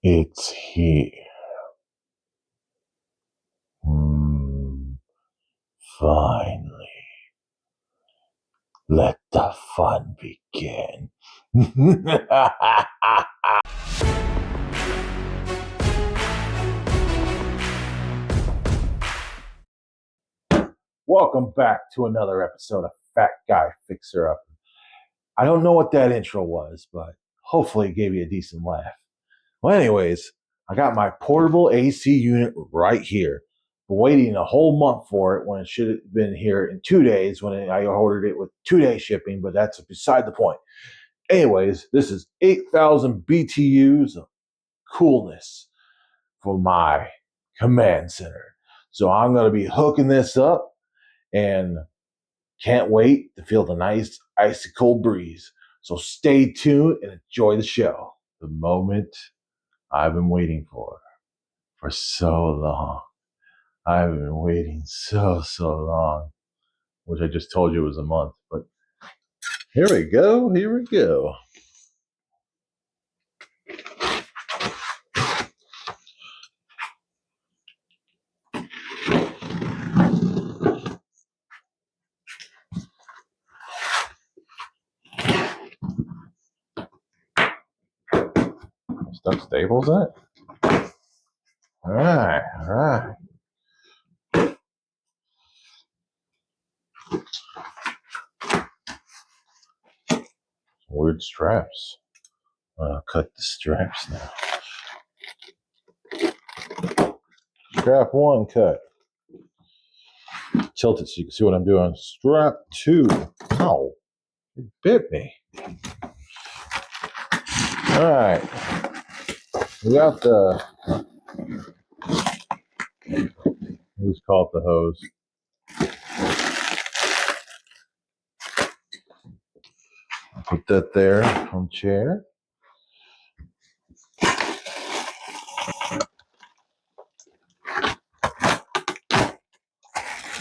It's here. Finally. Let the fun begin. Welcome back to another episode of Fat Guy Fixer Upper. I don't know what that intro was, but hopefully it gave you a decent laugh. Well, anyways, I got my portable AC unit right here. Been waiting a whole month for it when it should have been here in 2 days when I ordered it with 2-day shipping, but that's beside the point. Anyways, this is 8,000 BTUs of coolness for my command center. So I'm going to be hooking this up and can't wait to feel the nice icy cold breeze. So stay tuned and enjoy the show. The moment I've been waiting for so long. I've been waiting so long, which I just told you was a month, but here we go. Stuck staples in it? All right. Weird straps. I'll cut the straps now. Strap 1 cut. Tilt it so you can see what I'm doing. Strap 2. Ow. It bit me. All right. We got the, let's call it the hose. Put that there on the chair.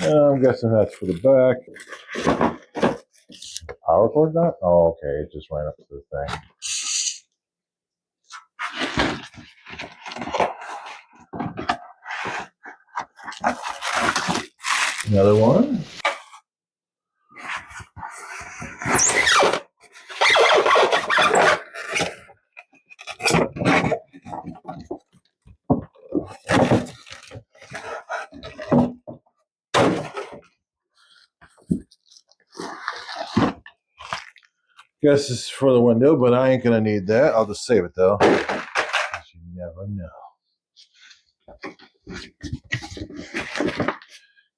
I'm guessing that's for the back. Power cord not? Oh, okay. It just ran up to the thing. Another one. Guess this is for the window, but I ain't gonna need that. I'll just save it though. You never know.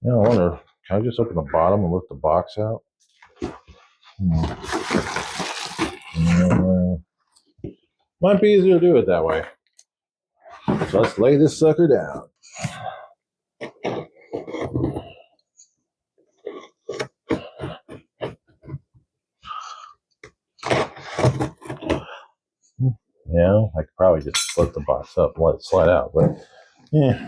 I wonder, can I just open the bottom and lift the box out? Might be easier to do it that way. So let's lay this sucker down. Yeah, I could probably just split the box up and let it slide out, but yeah.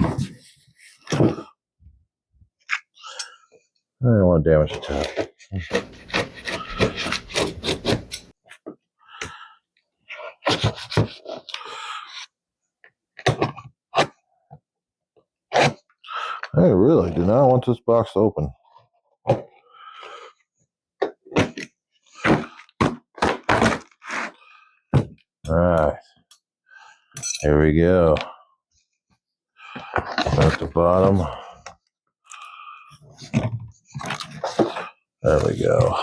I don't want to damage the top. I really do not want this box open. All right, here we go. At the bottom. There we go.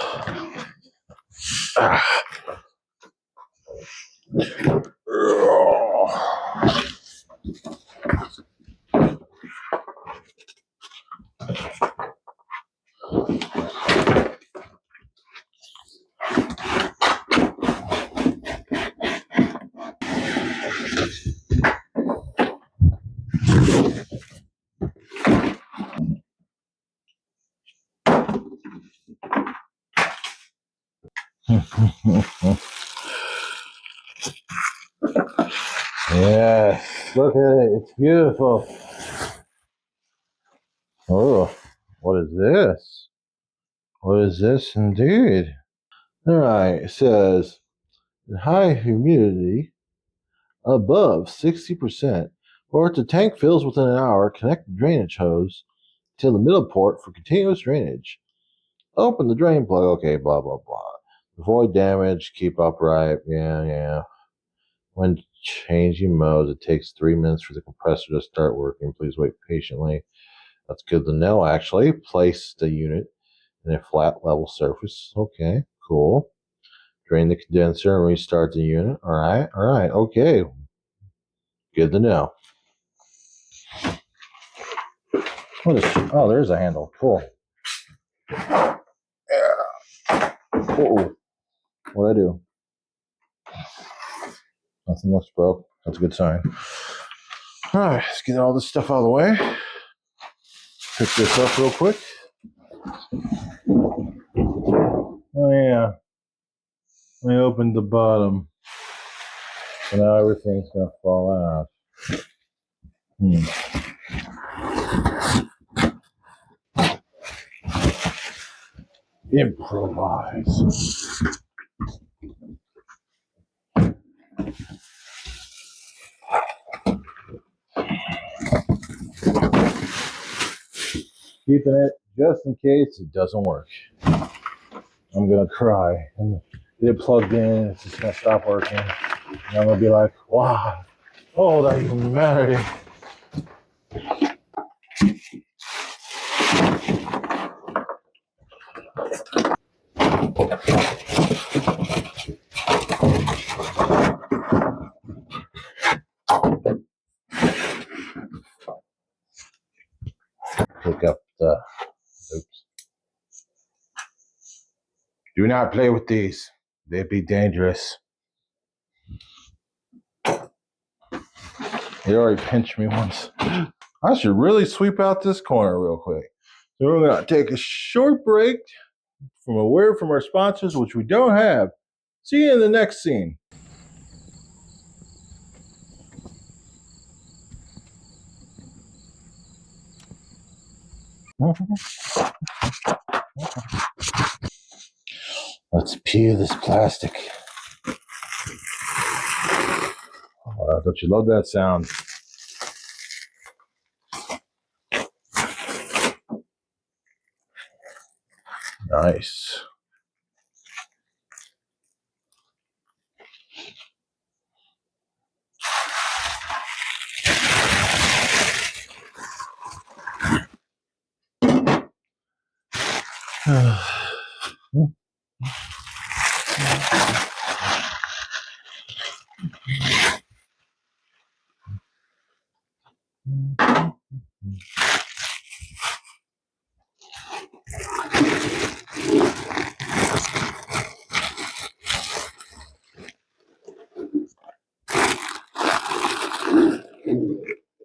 Yes, look at it. It's beautiful. Oh, what is this? What is this indeed? All right, it says high humidity above 60%, or if the tank fills within an hour, connect the drainage hose to the middle port for continuous drainage. Open the drain plug. Okay, blah, blah, blah. Avoid damage. Keep upright. Yeah. When changing modes, it takes 3 minutes for the compressor to start working. Please wait patiently. That's good to know, actually. Place the unit in a flat, level surface. Okay, cool. Drain the condenser and restart the unit. All right. Okay. Good to know. Oh, there's a handle. Cool. Whoa. What'd I do? Nothing looks broke. That's a good sign. All right, let's get all this stuff out of the way. Pick this up real quick. Oh, yeah. I opened the bottom. So now everything's going to fall out. Improvise. Keeping it just in case it doesn't work. I'm going to cry. And get it plugged in. It's just going to stop working. And I'm going to be like, wow. Oh, that humanity. Pick up the... Oops. Do not play with these. They'd be dangerous. He already pinched me once. I should really sweep out this corner real quick. So we're going to take a short break from a word from our sponsors, which we don't have. See you in the next scene. Let's peel this plastic. Oh, don't you love that sound? Nice.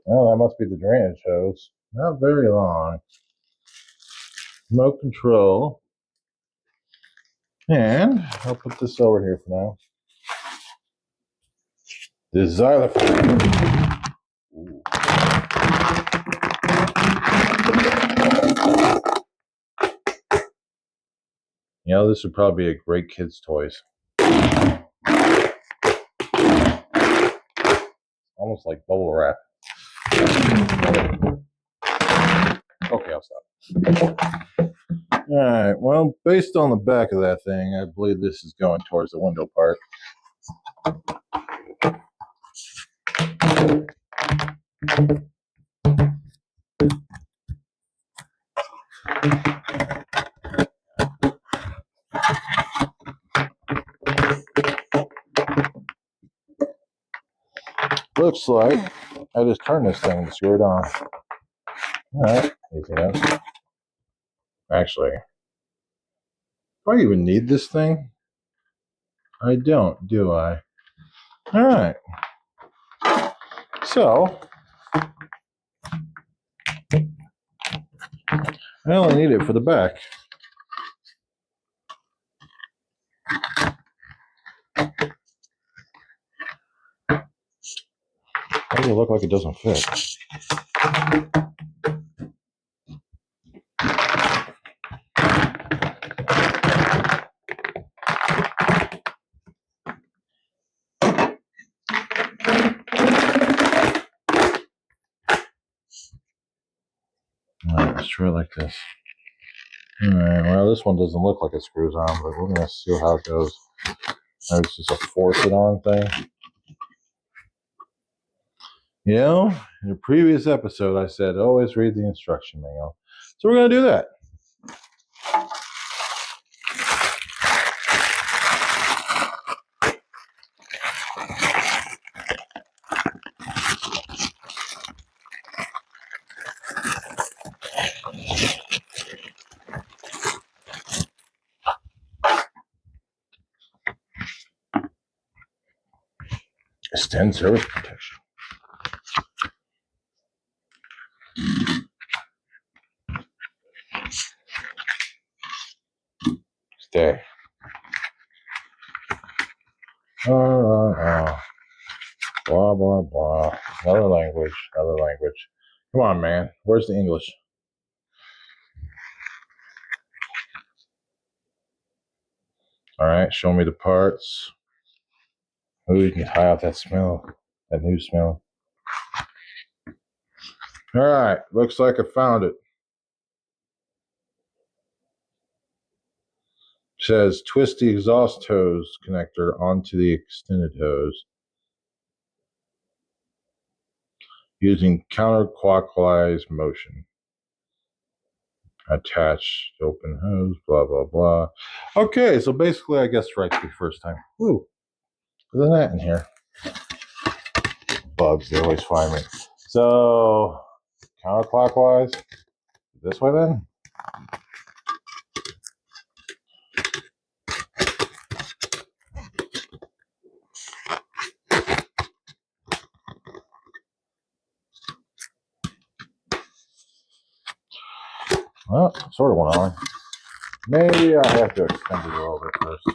Well, that must be the drainage hose. Not very long. Remote control. And I'll put this over here for now. The xylophone. You know, this would probably be a great kid's toys. Almost like bubble wrap. Okay, I'll stop. Alright, well, based on the back of that thing, I believe this is going towards the window part. Looks like I just turned this thing and screw it on. Alright, easy enough. Actually, do I even need this thing? I don't, do I? Alright. So, I only need it for the back. Why does it look like it doesn't fit? Alright, let's try it like this. Alright, well, this one doesn't look like it screws on, but we're going to see how it goes. Maybe it's just a force it on thing. You know, in a previous episode, I said always read the instruction manual. So we're going to do that. Extend service protection. Stay. Blah, blah, blah. Another language. Come on, man. Where's the English? All right, show me the parts. Oh, you can tie out that smell. That new smell. All right, looks like I found it. It says twist the exhaust hose connector onto the extended hose using counterclockwise motion. Attach open hose, blah, blah, blah. Okay, so basically, I guess right the first time. Ooh, there's a net in here. Bugs, they always find me. So, counterclockwise. This way then? Well, sort of went on. Maybe I have to extend it a little bit first.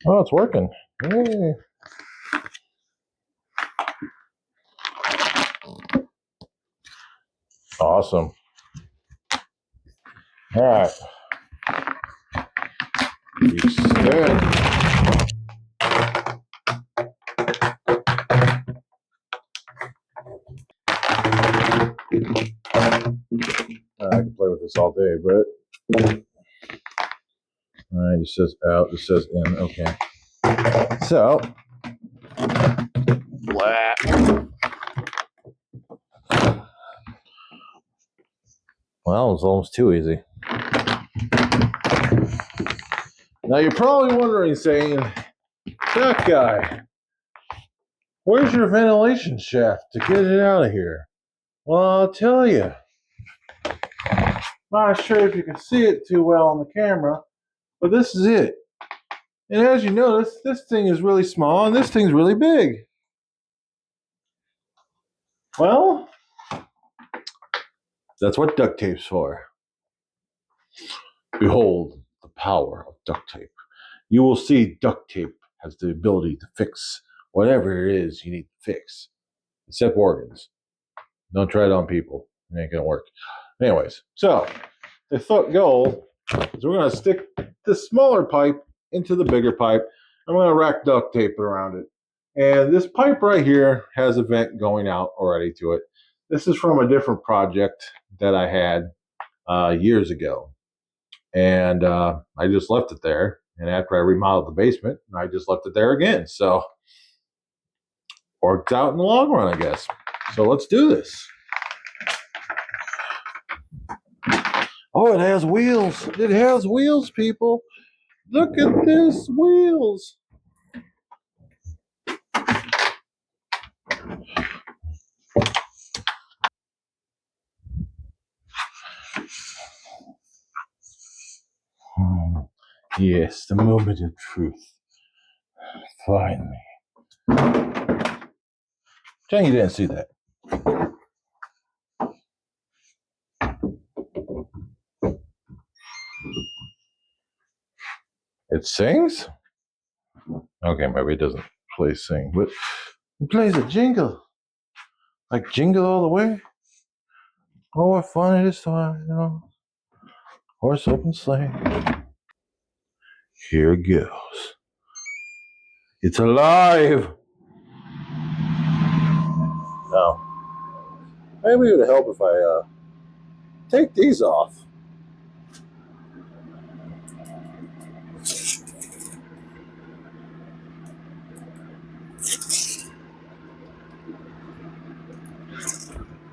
Oh, it's working. Yay. Awesome. All right. Extend. I can play with this all day, but all right, it says out, it says in. Okay. So, blah. Well, it was almost too easy. Now you're probably wondering, saying, that guy, where's your ventilation shaft to get it out of here? Well, I'll tell you. Not sure if you can see it too well on the camera, but this is it. And as you notice, this thing is really small and this thing's really big. Well, that's what duct tape's for. Behold the power of duct tape. You will see duct tape has the ability to fix whatever it is you need to fix, except organs. Don't try it on people. It ain't gonna work. Anyways, so the goal is we're gonna stick the smaller pipe into the bigger pipe. I'm gonna rack duct tape around it. And this pipe right here has a vent going out already to it. This is from a different project that I had years ago. And I just left it there. And after I remodeled the basement, I just left it there again. So, worked out in the long run, I guess. So let's do this. Oh, it has wheels. It has wheels, people. Look at this, wheels. Yes, the moment of truth. Finally. Dang, you didn't see that. It sings? Okay, maybe it doesn't play sing, but it plays a jingle. Like Jingle All the Way. Oh, what fun it is to, horse open sleigh. Here it goes. It's alive! Now, maybe it would help if I take these off.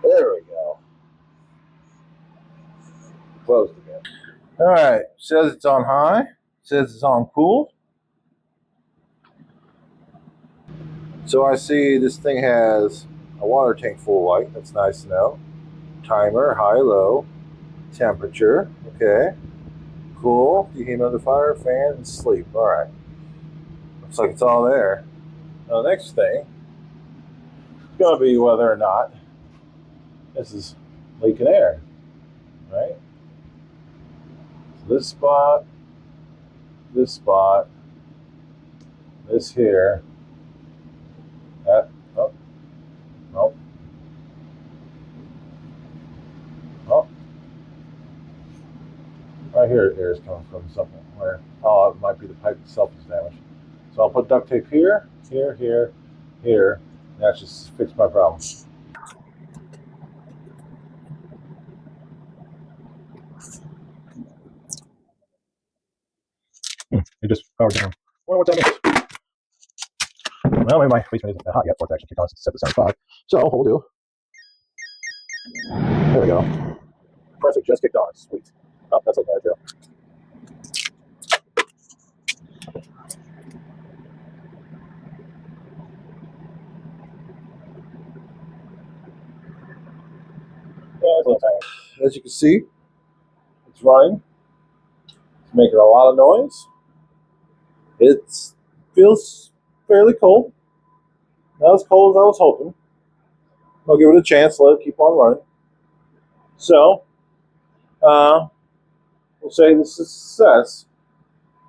There we go. Closed again. Alright, says it's on high. Says it's on cool. So I see this thing has a water tank full light. That's nice to know. Timer, high, low. Temperature. Okay. Cool. Dehumidifier, fan, and sleep. Alright. Looks like it's all there. Now the next thing is going to be whether or not this is leaking air. Right? So this spot, this here, that, oh, no, oh, right here air is coming from something where, oh, it might be the pipe itself is damaged. So I'll put duct tape here, here, here, here, and that just fixed my problem. It just powered down. I wonder what that means. Well, maybe my basement isn't that hot yet for it to actually kick on since it's set to 75. So what we'll do, there we go. Compressor just kicked on. Sweet. Oh, that's okay, too. Yeah, it's a little tiny. As you can see, it's running. It's making a lot of noise. It feels fairly cold. Not as cold as I was hoping. I'll give it a chance, let it keep on running. So, we'll say this is a success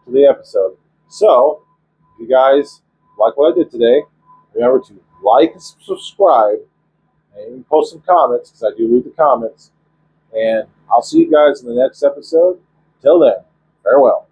to the episode. So, if you guys like what I did today, remember to like and subscribe, and post some comments, because I do read the comments. And I'll see you guys in the next episode. Till then, farewell.